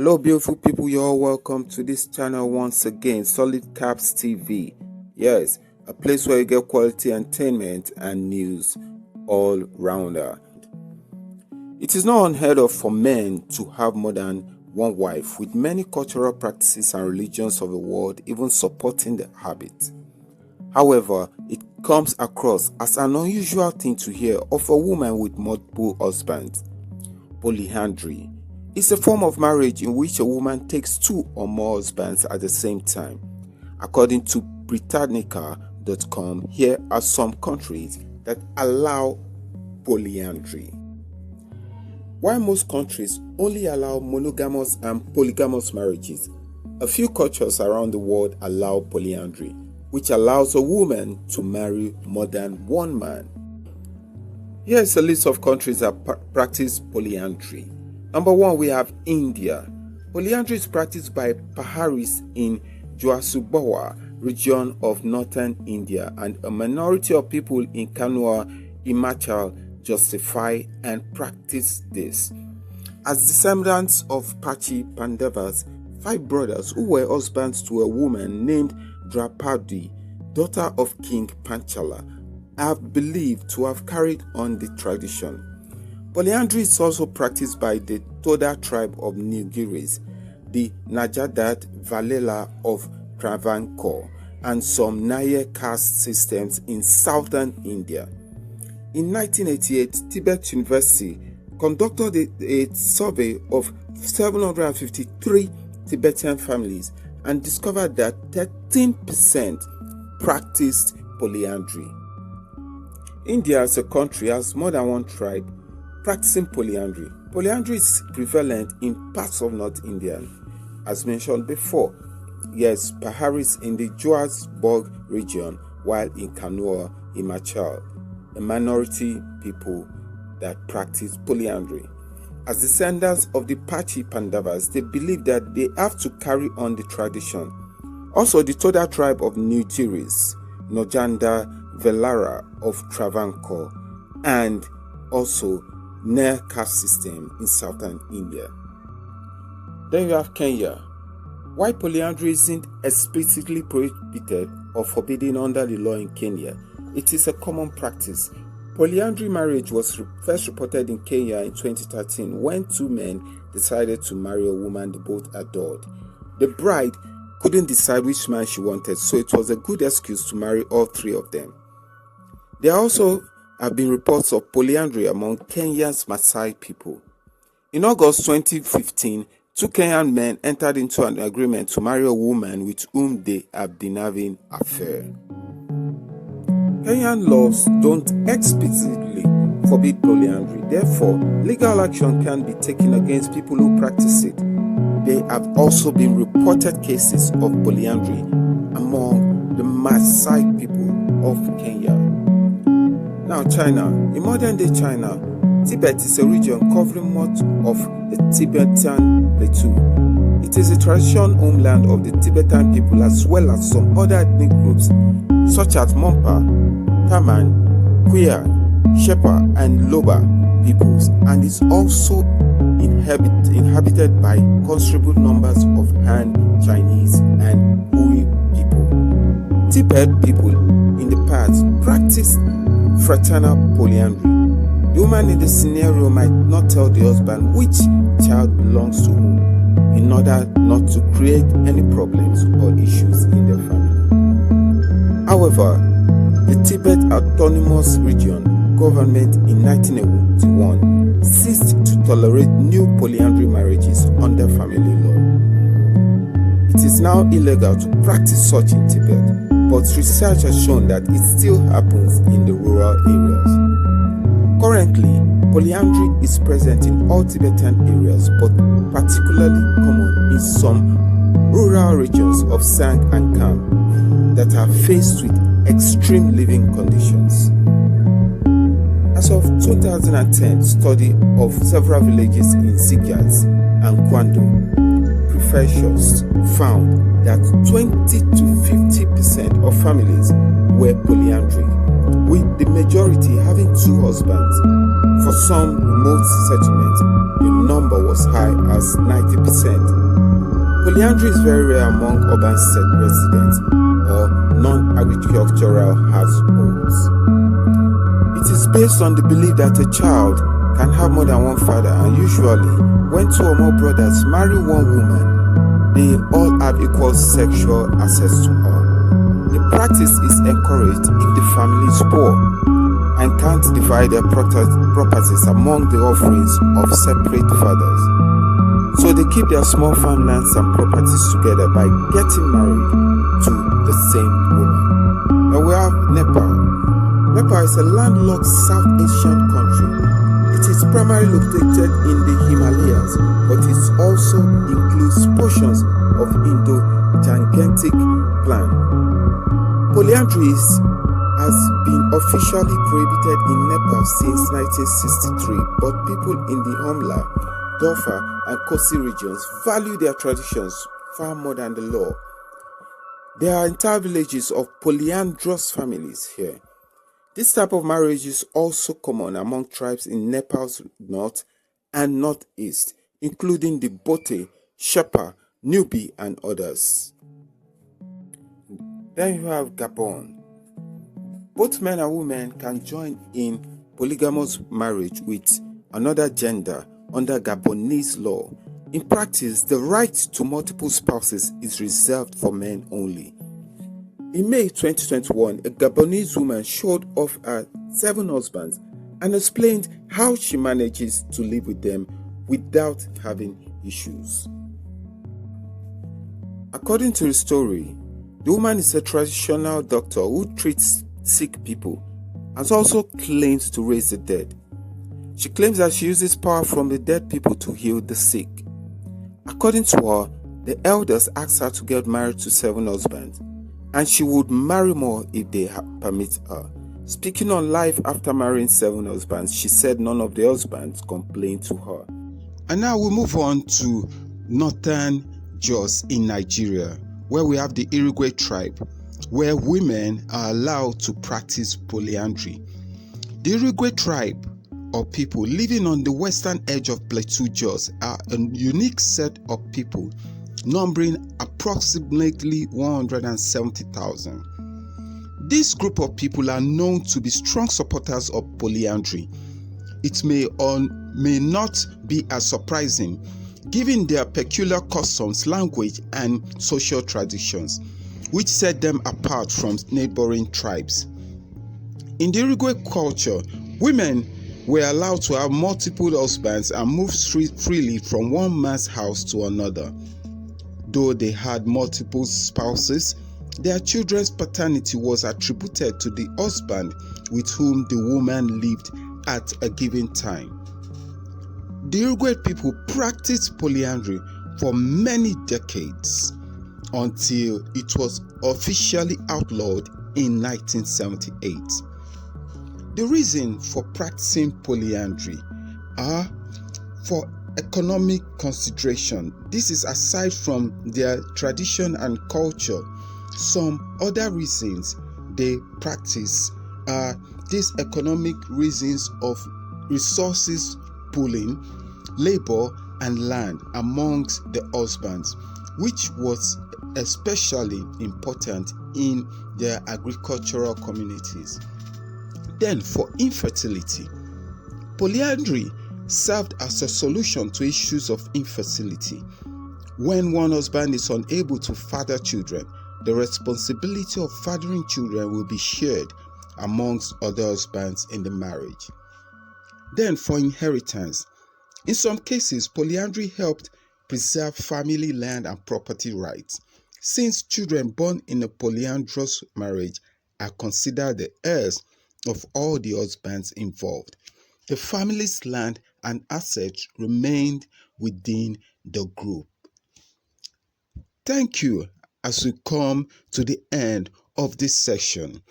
Hello, beautiful people. You're all welcome to this channel once again, Solid Caps TV. Yes, a place where you get quality entertainment and news all rounder. It is not unheard of for men to have more than one wife, with many cultural practices and religions of the world even supporting the habit. However, it comes across as an unusual thing to hear of a woman with multiple husbands. Polyandry is a form of marriage in which a woman takes two or more husbands at the same time. According to Britannica.com, here are some countries that allow polyandry. While most countries only allow monogamous and polygamous marriages, a few cultures around the world allow polyandry, which allows a woman to marry more than one man. Here is a list of countries that practice polyandry. Number 1, we have India. Polyandry is practiced by Paharis in Joasubawa region of northern India, and a minority of people in Kanwar, Himachal justify and practice this. As descendants of Pachi Pandavas, 5 brothers who were husbands to a woman named Draupadi, daughter of King Panchala, are believed to have carried on the tradition. Polyandry is also practiced by the Toda tribe of Nilgiris, the Najadat Valela of Travancore, and some Nair caste systems in southern India. In 1988, Tibet University conducted a survey of 753 Tibetan families and discovered that 13% practiced polyandry. India as a country has more than one tribe practicing polyandry. Polyandry is prevalent in parts of North India, as mentioned before. Yes, Paharis in the Joasburg region, while in Kanwar, Himachal, a minority people that practice polyandry. As descendants of the Pachi Pandavas, they believe that they have to carry on the tradition. Also, the Toda tribe of Nilgiris, Nojanda Velara of Travancore, and also Nair caste system in southern India. Then you have Kenya. While polyandry isn't explicitly prohibited or forbidden under the law in Kenya, it is a common practice. Polyandry marriage was first reported in Kenya in 2013 when 2 men decided to marry a woman they both adored. The bride couldn't decide which man she wanted, so it was a good excuse to marry all 3 of them. There also have been reports of polyandry among Kenya's Maasai people. In August 2015, 2 Kenyan men entered into an agreement to marry a woman with whom they have been having an affair. Kenyan laws don't explicitly forbid polyandry, therefore, legal action can be taken against people who practice it. There have also been reported cases of polyandry among the Maasai people of Kenya. Now, China. In modern-day China, Tibet is a region covering much of the Tibetan plateau. It is a traditional homeland of the Tibetan people as well as some other ethnic groups such as Monpa, Taman, Kuya, Shepa, and Loba peoples, and is also inhabited by considerable numbers of Han, Chinese, and Hui people. Tibet people in the past practiced fraternal polyandry. The woman in the scenario might not tell the husband which child belongs to whom in order not to create any problems or issues in their family. However, the Tibet Autonomous Region government in 1981 ceased to tolerate new polyandry marriages under family law. It is now illegal to practice such in Tibet, but research has shown that it still happens in the rural areas. Currently, polyandry is present in all Tibetan areas, but particularly common in some rural regions of Sang and Kham that are faced with extreme living conditions. As of 2010 study of several villages in Xigyats and Kwando prefectures found that 20 to 50% of families were polyandry, with the majority having two husbands. For some remote settlements, the number was high as 90%. Polyandry is very rare among urban residents or non-agricultural households. It is based on the belief that a child can have more than one father, and usually, when two or more brothers marry one woman, they all have equal sexual access to her. The practice is encouraged if the family is poor and can't divide their properties among the offerings of separate fathers. So they keep their small farmlands and properties together by getting married to the same woman. Now we have Nepal. Nepal is a landlocked South Asian country. It is primarily located in the Himalayas, but it also includes portions of Indo-Gangetic Plain. Polyandry has been officially prohibited in Nepal since 1963, but people in the Humla, Dorfa, and Kosi regions value their traditions far more than the law. There are entire villages of polyandrous families here. This type of marriage is also common among tribes in Nepal's north and northeast, including the Bote, Sherpa, Nubi, and others. Then you have Gabon. Both men and women can join in polygamous marriage with another gender under Gabonese law. In practice, the right to multiple spouses is reserved for men only. In May 2021, a Gabonese woman showed off her 7 husbands and explained how she manages to live with them without having issues. According to the story, the woman is a traditional doctor who treats sick people and also claims to raise the dead. She claims that she uses power from the dead people to heal the sick. According to her, the elders asked her to get married to 7 husbands, and she would marry more if they permit her. Speaking on life after marrying 7 husbands, she said none of the husbands complained to her. And now we move on to northern Jos in Nigeria, where we have the Irigwe tribe, where women are allowed to practice polyandry. The Irigwe tribe, or people living on the western edge of Plateau Jos, are a unique set of people numbering approximately 170,000. This group of people are known to be strong supporters of polyandry. It may or may not be as surprising given their peculiar customs, language, and social traditions, which set them apart from neighboring tribes. In the Irigwe culture, women were allowed to have multiple husbands and move freely from one man's house to another. Though they had multiple spouses, their children's paternity was attributed to the husband with whom the woman lived at a given time. The Irigwe people practiced polyandry for many decades until it was officially outlawed in 1978. The reason for practicing polyandry are for economic consideration. This is aside from their tradition and culture. Some other reasons they practice are these economic reasons of resources pooling, labor, and land amongst the husbands, which was especially important in their agricultural communities. Then, for infertility, polyandry served as a solution to issues of infertility. When one husband is unable to father children, the responsibility of fathering children will be shared amongst other husbands in the marriage. Then, for inheritance, in some cases, polyandry helped preserve family land and property rights, since children born in a polyandrous marriage are considered the heirs of all the husbands involved. The family's land and assets remained within the group. Thank you as we come to the end of this session.